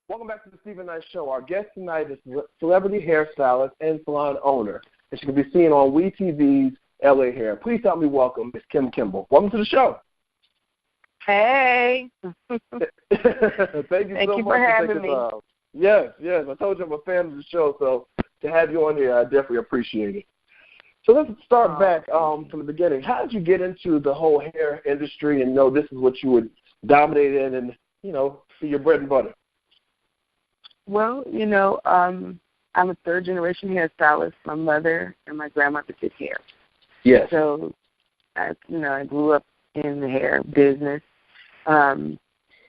Welcome back to the Stephen Knight Show. Our guest tonight is celebrity hairstylist and salon owner, and she can be seen on WEtv LA Hair. Please help me welcome Ms. Kim Kimble. Welcome to the show. Hey. Thank you so much for having me. Yes. I told you I'm a fan of the show, so to have you on here, I definitely appreciate it. So let's start back from the beginning. How did you get into the whole hair industry and know this is what you would dominate in and, see your bread and butter? Well, I'm a third-generation hairstylist. My mother and my grandmother did hair. Yes. So, I grew up in the hair business, and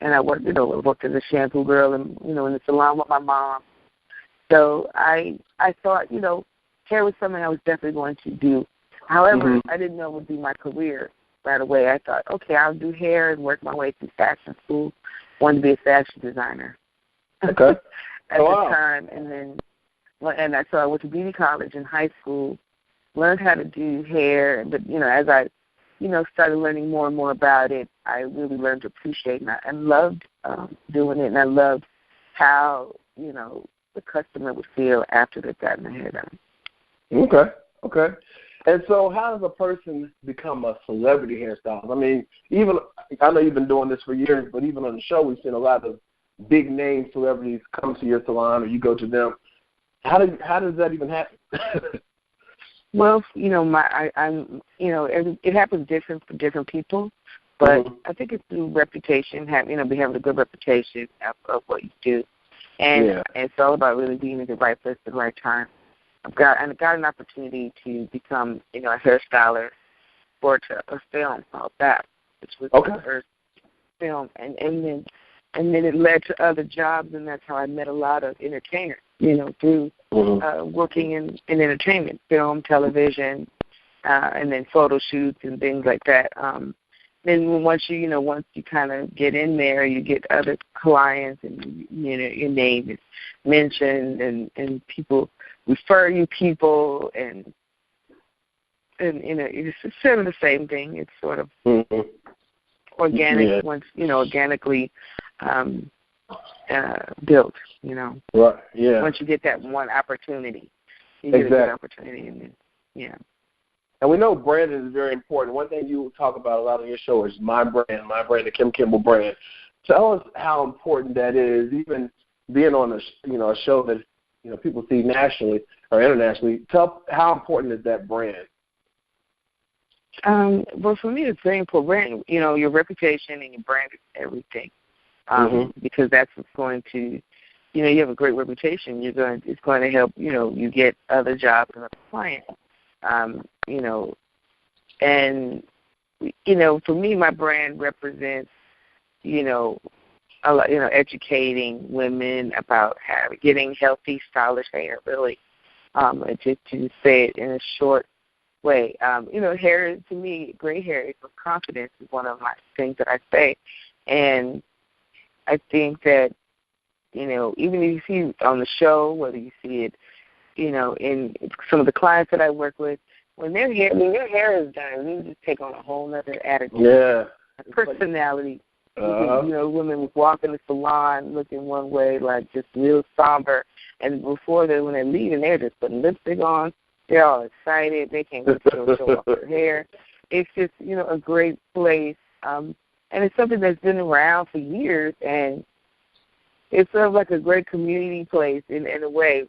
I worked as a shampoo girl and, in the salon with my mom. So I thought, hair was something I was definitely going to do. However, I didn't know it would be my career right away. I thought, okay, I'll do hair and work my way through fashion school. Wanted to be a fashion designer. Okay. At the time, and so I went to beauty college in high school, learned how to do hair, but as I, started learning more and more about it, I really learned to appreciate it, and loved doing it, and I loved how the customer would feel after they've gotten their hair done. Okay. And so, how does a person become a celebrity hairstylist? I mean, I know you've been doing this for years, but even on the show, we've seen a lot of big name celebrities come to your salon or you go to them. How does that even happen? Well, it happens different for different people, but I think it's through reputation, having a good reputation of what you do, and it's all about really being at the right place at the right time. I got an opportunity to become, a hairstylist for a film called That, which was the first film, and then it led to other jobs, and that's how I met a lot of entertainers, through working in entertainment, film, television, and then photo shoots and things like that. Then once you kind of get in there, you get other clients, and your name is mentioned, and people refer you people, and it's sort of the same thing. It's sort of organic once organically built. Right. Yeah. Once you get that one opportunity, you get a good opportunity, and then And we know branding is very important. One thing you talk about a lot on your show is my brand, the Kim Kimble brand. Tell us how important that is, even being on a show that people see nationally or internationally. Tell how important is that brand? Well, for me, it's very important. Your reputation and your brand is everything, because that's what's going to, you have a great reputation. It's going to help, you get other jobs and other clients. And for me, my brand represents, a lot, educating women about getting healthy, stylish hair. Really, to say it in a short way. Hair, to me, gray hair is confidence is one of my things that I say. And I think that, even if you see on the show, whether you see it, in some of the clients that I work with, when your hair is done, you just take on a whole other attitude, personality. Women walk in the salon looking one way, like just real somber, and when they're leaving, they're just putting lipstick on. They're all excited. They can't wait to show off their hair. It's just, a great place. And it's something that's been around for years, and it's sort of like a great community place in a way,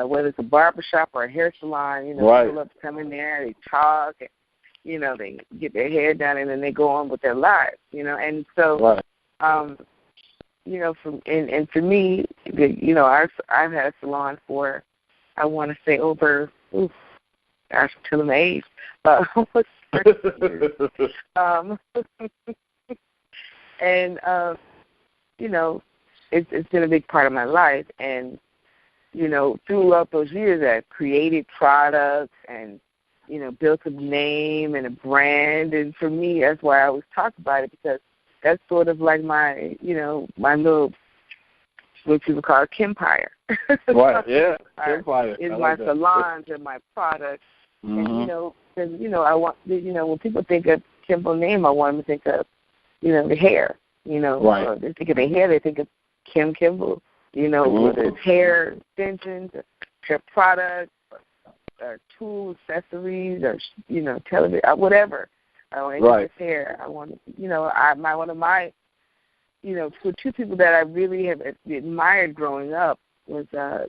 whether it's a barbershop or a hair salon. People love to come in there, they talk, and, they get their hair done, and then they go on with their lives, And so, for me, I've had a salon for, I want to say over, gosh, I'm telling my age, almost 30 years. It's been a big part of my life, and throughout those years, I've created products and built a name and a brand, and for me, that's why I always talk about it, because that's sort of like my my little, what people call Kimpire. Right, yeah, Kimpire. Is my salons and my products. And, because, I want, when people think of Kimble name, I want them to think of, the hair, Right. So they think of the hair, they think of Kim Kimble, whether it's hair extensions, hair products, or tools, accessories, or television, whatever. I want to get hair. I want to, one of my, for two people that I really have admired growing up was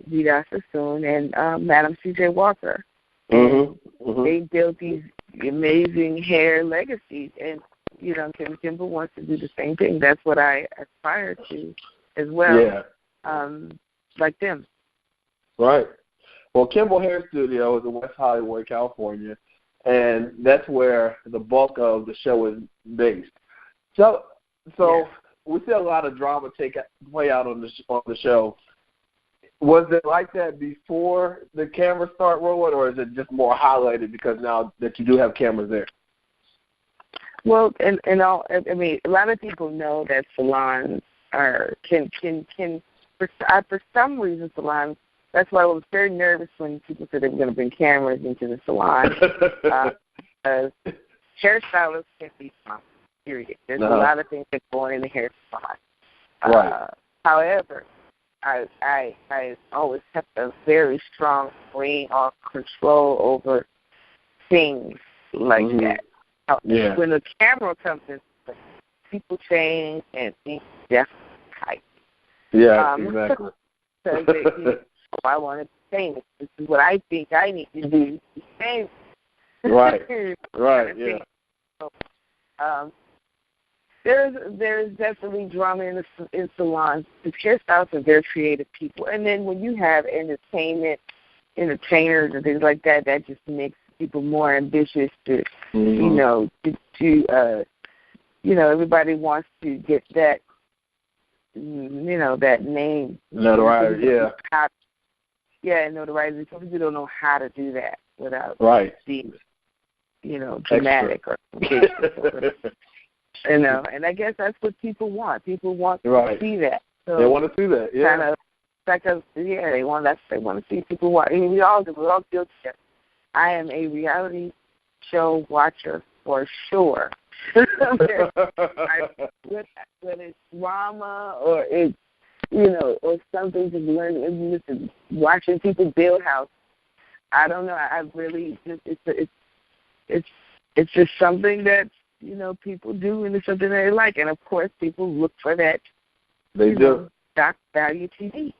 Vida Sassoon and Madam C.J. Walker. They built these amazing hair legacies, and Kimble wants to do the same thing. That's what I aspire to as well. Like them. Right. Well, Kimble Hair Studio is in West Hollywood, California, and that's where the bulk of the show is based. So we see a lot of drama play out on the show. Was it like that before the cameras start rolling, or is it just more highlighted because now that you do have cameras there? Well, a lot of people know that salons for some reason salons. That's why I was very nervous when people said they were going to bring cameras into the salon. Hairstylists can be fun, period. There's a lot of things that go on in the hair salon. Right. However, I always kept a very strong rein or control over things like that. When the camera comes in, people change and things definitely tight. Yeah, exactly. I want to be famous. This is what I think I need to do to be famous. Right, yeah. So, there's definitely drama in salons. The hairstylists are very creative people. And then when you have entertainers and things like that, that just makes people more ambitious to, everybody wants to get that, that name. Notoriety, notoriety. Some people don't know how to do that without being, dramatic or and I guess that's what people want. People want to see that. So they want to see that, they want to see people watch. I mean, we all do. We're all guilty. I am a reality show watcher for sure. Whether it's drama or it's or something to learn, watching people build houses. I don't know. I really just it's just something that people do, and it's something that they like, and of course people look for that. They do. Stock value TV,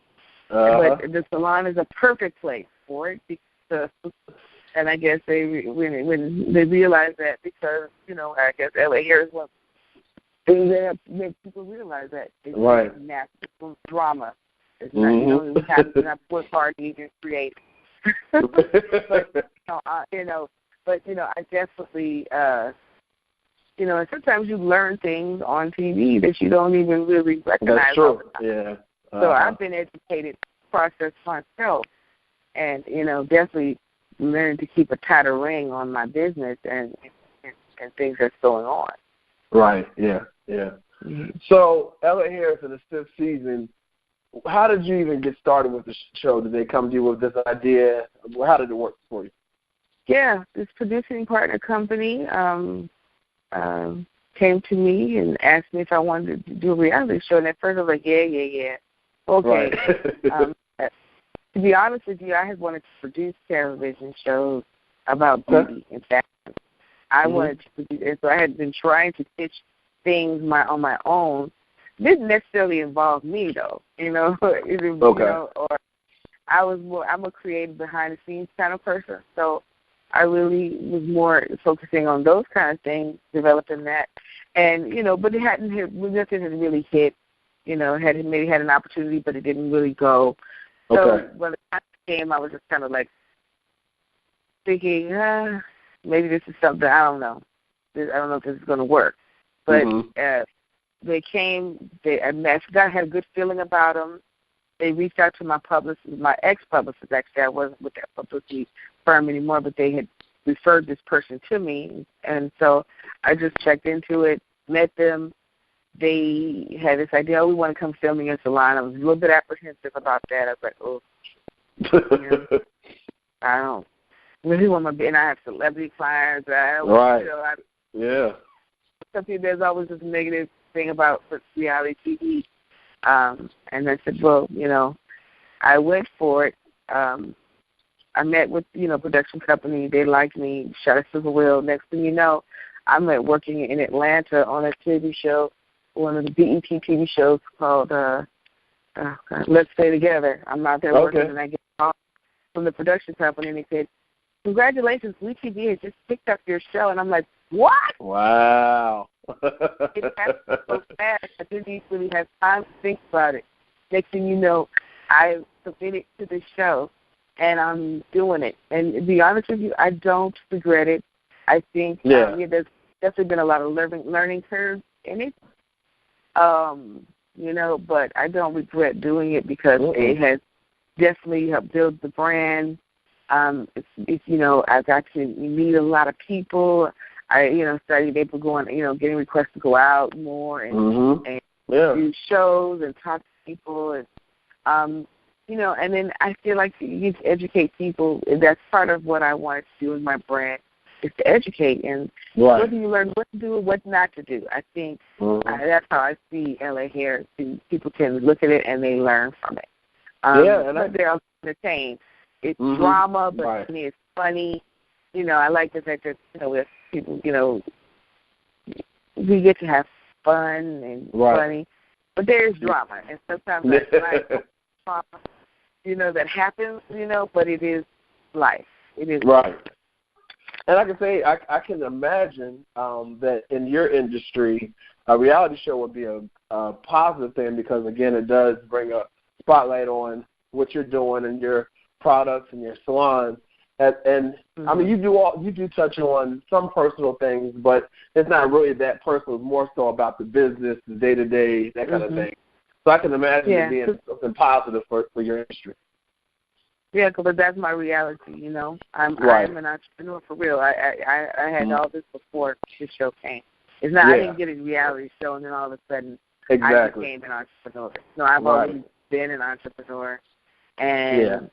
but the salon is a perfect place for it because. And I guess when they realize that, because I guess LA Hair is one thing that makes people realize that it's natural drama. It's not you have to work hard to even create. but I definitely and sometimes you learn things on TV that you don't even really recognize. That's true. All the time. Yeah. So I've been educated process myself, and definitely learn to keep a tighter ring on my business and things that's going on. Right, yeah. Mm-hmm. So, LA Hair is in the 5th season. How did you even get started with the show? Did they come to you with this idea? How did it work for you? Yeah, this producing partner company came to me and asked me if I wanted to do a reality show. And at first I was like, yeah. Okay. Right. To be honest with you, I had wanted to produce television shows about beauty and fashion. I wanted to produce, and so I had been trying to pitch things on my own. It didn't necessarily involve me, though. Or I'm a creative, behind-the-scenes kind of person, so I really was more focusing on those kind of things, developing that, and but it hadn't hit. Nothing had really hit. Had maybe had an opportunity, but it didn't really go. So when the time came, I was just kind of like thinking, maybe this is something, I don't know. I don't know if this is going to work. But they came, I had a good feeling about them. They reached out to my publicist, my ex-publicist, actually. I wasn't with that publicity firm anymore, but they had referred this person to me. And so I just checked into it, met them. They had this idea, we want to come film in your salon. I was a little bit apprehensive about that. I was like, I don't really want my, and I have celebrity clients. Something, there's always this negative thing about reality TV. And I said, well, I went for it. I met with, production company. They liked me, shot a super wheel. Next thing you know, I'm working in Atlanta on a TV show, one of the BET TV shows called Let's Stay Together. I'm out there working, and I get a call from the production company, and they said, congratulations, WEtv has just picked up your show. And I'm like, what? Wow. It happened so fast. I didn't really have time to think about it. Next thing you know, I submitted to the show, and I'm doing it. And to be honest with you, I don't regret it. I think there's definitely been a lot of learning curves in it, but I don't regret doing it because it has definitely helped build the brand. It's I got to meet a lot of people. I, started able going, getting requests to go out more and do shows and talk to people and, and then I feel like you need to educate people. That's part of what I wanted to do in my brand is to educate and what do you learn what to do and what not to do. I think that's how I see LA Hair. People can look at it and they learn from it. But they're also entertained. It's drama, but it's funny. I like the fact that, with people, we get to have fun and funny. But there's drama, and sometimes that's drama, that happens, but it is life. It is life. And I can say, I can imagine that in your industry, a reality show would be a positive thing because, again, it does bring a spotlight on what you're doing and your products and your salon. And I mean, you do touch on some personal things, but it's not really that personal. It's more so about the business, the day-to-day, that kind of thing. So I can imagine it being something positive for your industry. Yeah, because that's my reality, I'm an entrepreneur for real. I had all this before this show came. It's not I didn't get a reality show and then all of a sudden I became an entrepreneur. No, I've always been an entrepreneur. And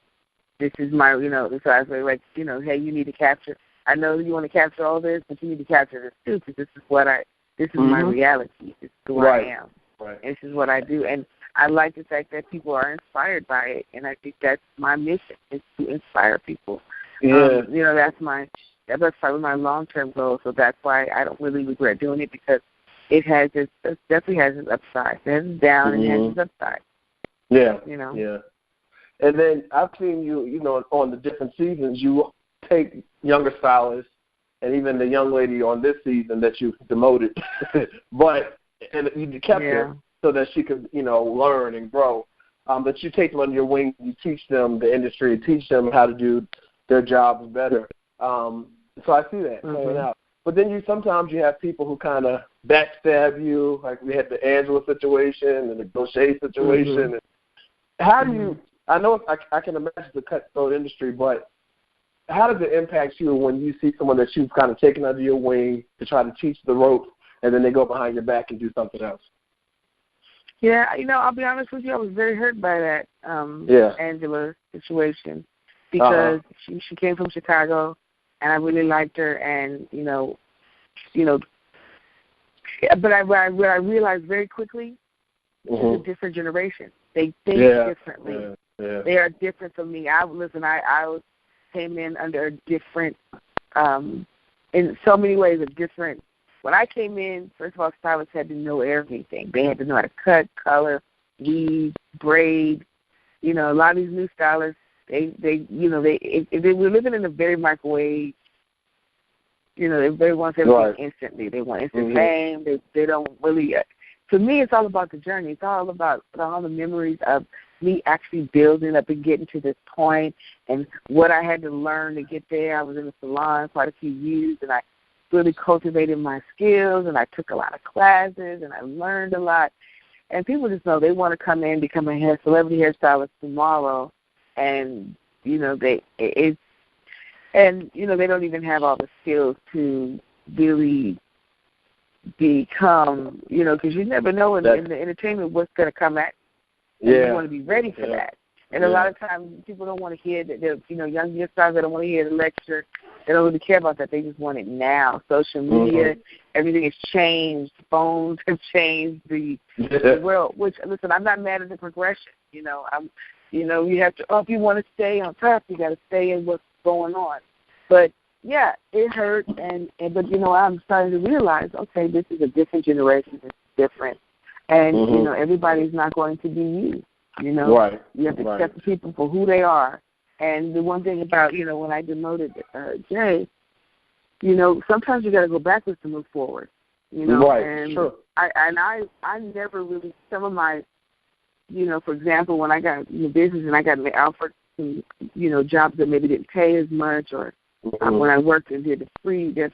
this is my, so I was like, hey, you need to capture. I know you want to capture all this, but you need to capture this too, because this is my reality. This is who I am. Right. And this is what I do. And I like the fact that people are inspired by it, and I think that's my mission is to inspire people. Yeah. That's probably my long-term goal. So that's why I don't really regret doing it because it definitely has its upside. It has its down and it has its upside. Yeah. Yeah. And then I've seen you, on the different seasons, you take younger stylists and even the young lady on this season that you demoted, and you kept her so that she could, learn and grow. But you take them under your wing, you teach them the industry, teach them how to do their jobs better. So I see that playing out. But then sometimes you have people who kind of backstab you, like we had the Angela situation and the Gaucher situation. And how do you? I know I can imagine the cutthroat industry, but how does it impact you when you see someone that you've kind of taken under your wing to try to teach the ropes, and then they go behind your back and do something else? Yeah, I'll be honest with you, I was very hurt by that Angela situation because she came from Chicago, and I really liked her, and but I realized very quickly it's a different generation. They think differently. Yeah. They are different from me. I came in under a different, in so many ways, a different. When I came in, first of all, stylists had to know everything. They had to know how to cut, color, weave, braid. A lot of these new stylists, they we're living in a very microwave. Everybody wants everything instantly. They want instant fame. They don't really. To me, it's all about the journey. It's all about all the memories of me actually building up and getting to this point and what I had to learn to get there. I was in the salon quite a few years, and I really cultivated my skills, and I took a lot of classes, and I learned a lot. And people just know they want to come in, become a celebrity hairstylist tomorrow, and, they don't even have all the skills to really become, because you never know in the entertainment what's going to come at. And you want to be ready for that. And a lot of times people don't want to hear that. Young stars, they don't want to hear the lecture. They don't really care about that. They just want it now. Social media, everything has changed. Phones have changed the world. Which, listen, I'm not mad at the progression. You have to. If you want to stay on top, you got to stay in what's going on. But yeah, it hurt, but I'm starting to realize, okay, this is a different generation. It's different, and everybody's not going to be you. Right. You have to accept the people for who they are. And the one thing about, when I demoted Jay, sometimes you got to go backwards to move forward. Right. And sure. I never really, some of my, for example, when I got business and I got offered some, jobs that maybe didn't pay as much, or when I worked and did the free hair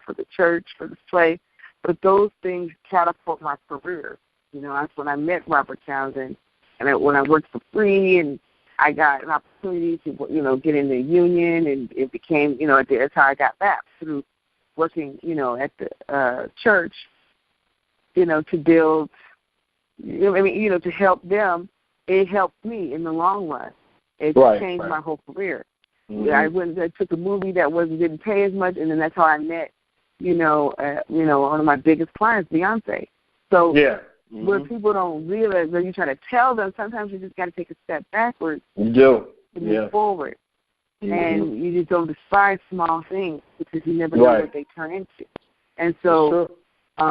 for the church, for the play, but those things catapult my career. That's when I met Robert Townsend, and when I worked for free, and I got an opportunity to, get in the union, and it became, that's how I got back through working, at the church, to build, to help them. It helped me in the long run. It changed my whole career. I took a movie that didn't pay as much, and then that's how I met, one of my biggest clients, Beyonce. So where people don't realize, when you try to tell them, sometimes you just got to take a step backwards to move forward. And you just don't despise small things because you never know what they turn into. And so, she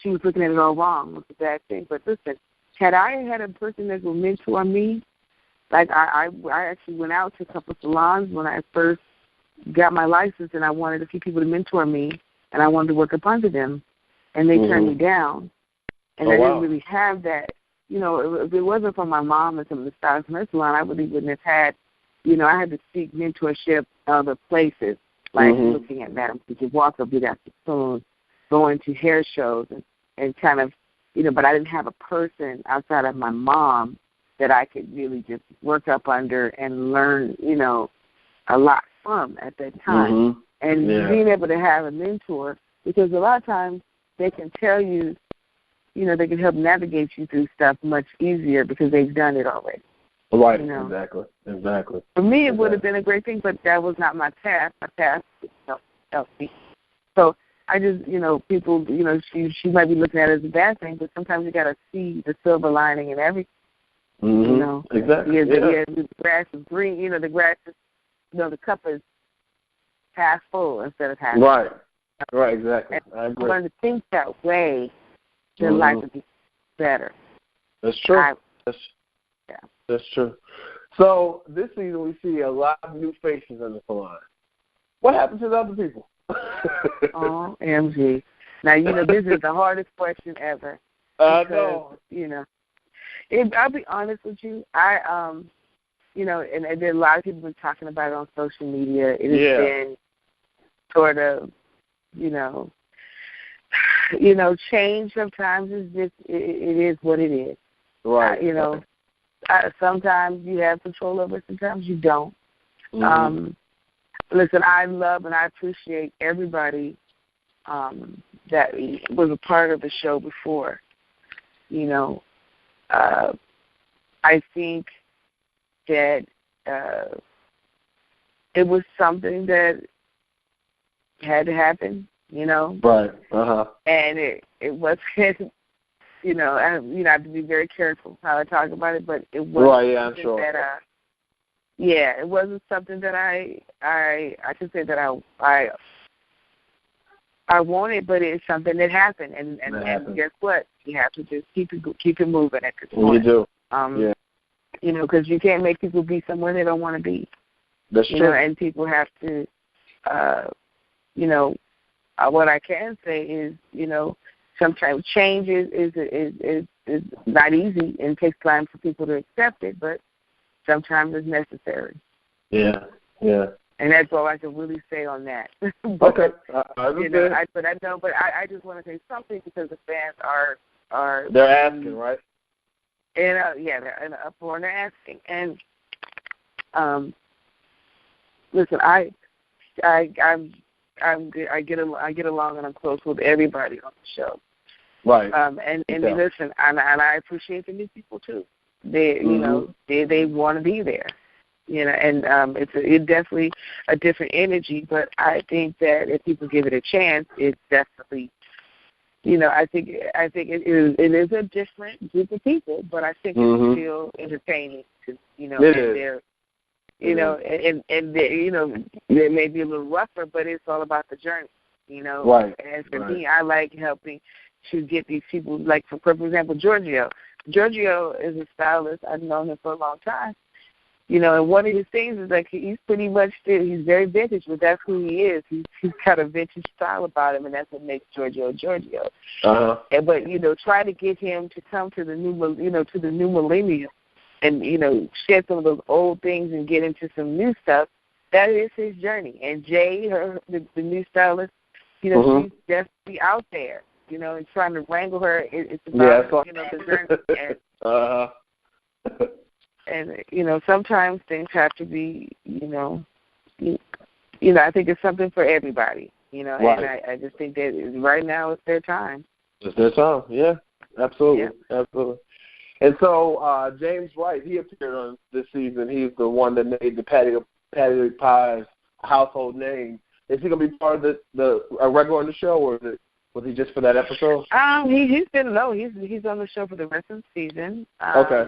was looking at it all wrong. It was a bad thing. But listen, had I had a person that would mentor me, like I actually went out to a couple of salons when I first got my license, and I wanted a few people to mentor me, and I wanted to work up under them. And they turned me down, and I didn't really have that. If it wasn't for my mom and some of the stylists in her salon, I really wouldn't have had, I had to seek mentorship other places, like looking at Madam Teacher Walker, Big After Spoon, going to hair shows, and kind of, but I didn't have a person outside of my mom that I could really just work up under and learn, a lot from at that time. And being able to have a mentor, because a lot of times, they can tell you, they can help navigate you through stuff much easier because they've done it already. Right, exactly. For me, it would have been a great thing, but that was not my task. My task was to help me. So I just, people, she might be looking at it as a bad thing, but sometimes you got to see the silver lining in everything. Exactly. The grass is green. The grass is, the cup is half full instead of half full. Right, exactly. I agree. Learn to think that way, then life would be better. That's true. That's true. So this season we see a lot of new faces in the salon. What happened to the other people? Oh, MG. Now, this is the hardest question ever. I know. I'll be honest with you. And there a lot of people have been talking about it on social media. It has been sort of, change sometimes is just, it is what it is. Right. Sometimes you have control over it, sometimes you don't. Listen, I love and I appreciate everybody that was a part of the show before. I think that it was something that had to happen, Right. And it wasn't, I have to be very careful how I talk about it, but it wasn't I'm sure. that, it wasn't something that I could say that I wanted, but it's something that happened, and guess what? You have to just keep it moving at this point. You do. Because you can't make people be somewhere they don't want to be. That's true. And people have to, what I can say is, sometimes change is not easy and takes time for people to accept it, but sometimes it's necessary. Yeah. And that's all I can really say on that. Okay. I just want to say something because the fans are they're asking, right? And they're in an uproar and they're asking. And listen, I'm good. I get along and I'm close with everybody on the show. Right. And listen, and I appreciate the new people too. They you know they want to be there. You know, and it's definitely a different energy. But I think that if people give it a chance, it's definitely, you know, I think it is a different group of people. But I think it's still entertaining to, you know, it and is. they're, you know, and they, you know, they may be a little rougher, but it's all about the journey. You know, right. And for me, I like helping to get these people, like for example, Giorgio. Giorgio is a stylist. I've known him for a long time. You know, and one of his things is like he's pretty much still, he's very vintage, but that's who he is. He's got a vintage style about him, and that's what makes Giorgio. But you know, try to get him to come to the new, you know, to the new millennium, and you know, shed some of those old things and get into some new stuff. That is his journey. And Jay, the new stylist, you know, she's definitely out there, you know, and trying to wrangle her. It's about you know the journey. And, and you know, sometimes things have to be, you know, I think it's something for everybody, you know. Right. And I just think that right now it's their time. It's their time. Yeah, absolutely, absolutely. And so James Wright, he appeared on this season. He's the one that made the Patty Pie's household name. Is he going to be part of the regular on the show, or was he just for that episode? He's on the show for the rest of the season. Okay.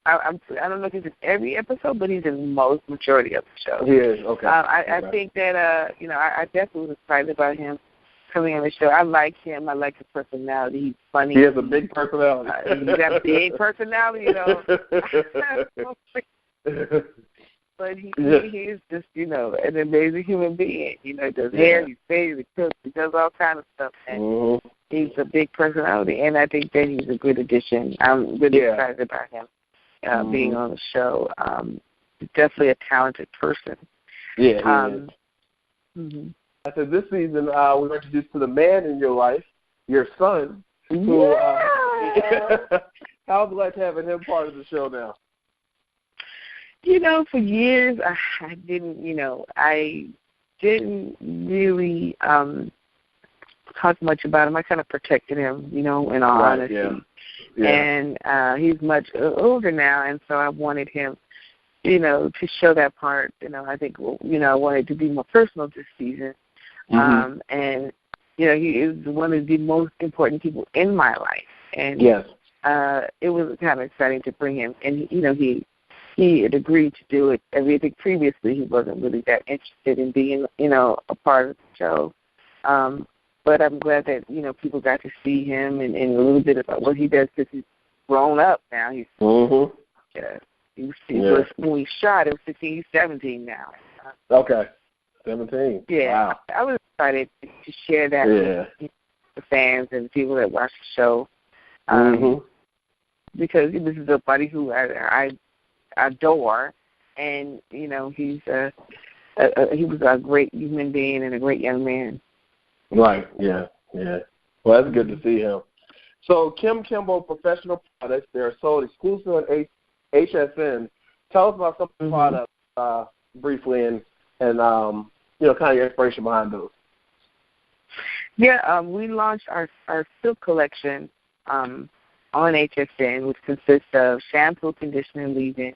I don't know if he's in every episode, but he's in most majority of the show. He is, okay. I think that, you know, I definitely was excited about him coming on the show. I like him. I like his personality. He's funny. He has a big personality. He's got a big personality, you know. But he is just, you know, an amazing human being. You know, he does hair, he saves, he cooks, he does all kinds of stuff. And he's a big personality, and I think that he's a good addition. I'm really excited about him. Being on the show. Definitely a talented person. Yeah, he is. I said this season we were introduced to the man in your life, your son. Who, how glad to having him part of the show now. You know, for years I didn't really talk much about him. I kind of protected him, you know, in all honesty. Yeah. And he's much older now, and so I wanted him, you know, to show that part. You know, I think, you know, I wanted to be more personal this season. And, you know, he is one of the most important people in my life. And it was kind of exciting to bring him. And, you know, he had agreed to do it. I think previously he wasn't really that interested in being, you know, a part of the show. But I'm glad that, you know, people got to see him and a little bit about what he does because he's grown up now. He's when we shot, it was 16, he's 17 now. Okay, 17. Yeah, wow. I was excited to share that with the fans and people that watch the show because this is a buddy who I adore, and, you know, he was a great human being and a great young man. Right, yeah. Well, that's good to see him. So Kimble Professional Products, they're sold exclusively on HSN. Tell us about some of the products briefly and you know, kind of your inspiration behind those. Yeah, we launched our silk collection on HSN, which consists of shampoo, conditioner, and leave-in.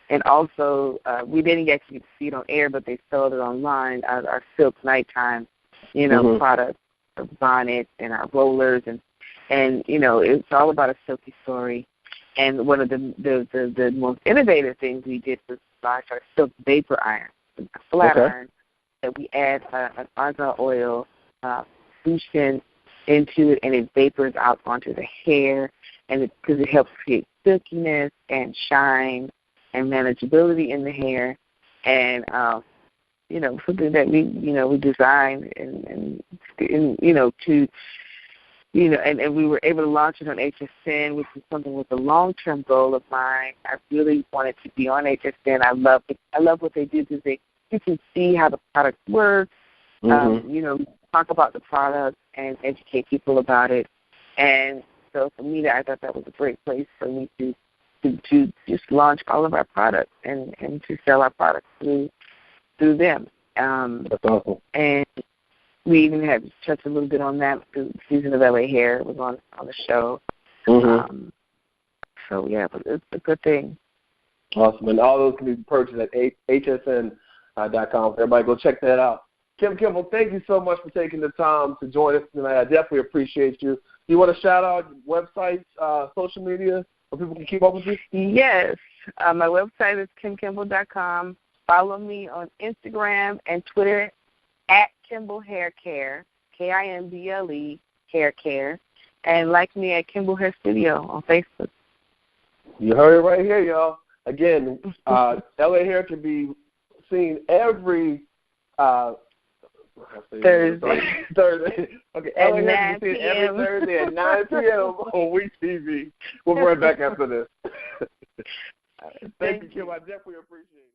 And also, we didn't get to see it on air, but they sold it online, our silk nighttime, you know, products, our bonnets and our rollers, and you know, it's all about a silky story. And one of the most innovative things we did was launch our silk vapor iron, a flat iron that we add an argan oil solution into it, and it vapors out onto the hair, and because it helps create silkiness and shine and manageability in the hair, and you know, something that we designed and you know, to, you know, and we were able to launch it on HSN, which is something with a long-term goal of mine. I really wanted to be on HSN. I love what they do because you can see how the product works. You know, talk about the product and educate people about it. And so for me, I thought that was a great place for me to just launch all of our products and to sell our products through them. That's awesome. And we even had touched a little bit on that. The season of LA Hair was on the show. Mm-hmm. So, yeah, it's a good thing. Awesome. And all those can be purchased at hsn.com. Everybody go check that out. Kimble, thank you so much for taking the time to join us tonight. I definitely appreciate you. Do you want to shout out websites, social media, where people can keep up with you? Yes. My website is kimkimble.com. Follow me on Instagram and Twitter at Kimble Hair Care, Kimble Hair Care, and like me at Kimble Hair Studio on Facebook. You heard it right here, y'all. Again, LA Hair can be seen every Thursday. Okay, LA Hair can be seen every Thursday at 9 p.m. on WEtv. We'll be right back after this. Thank you, Kim. I definitely appreciate it.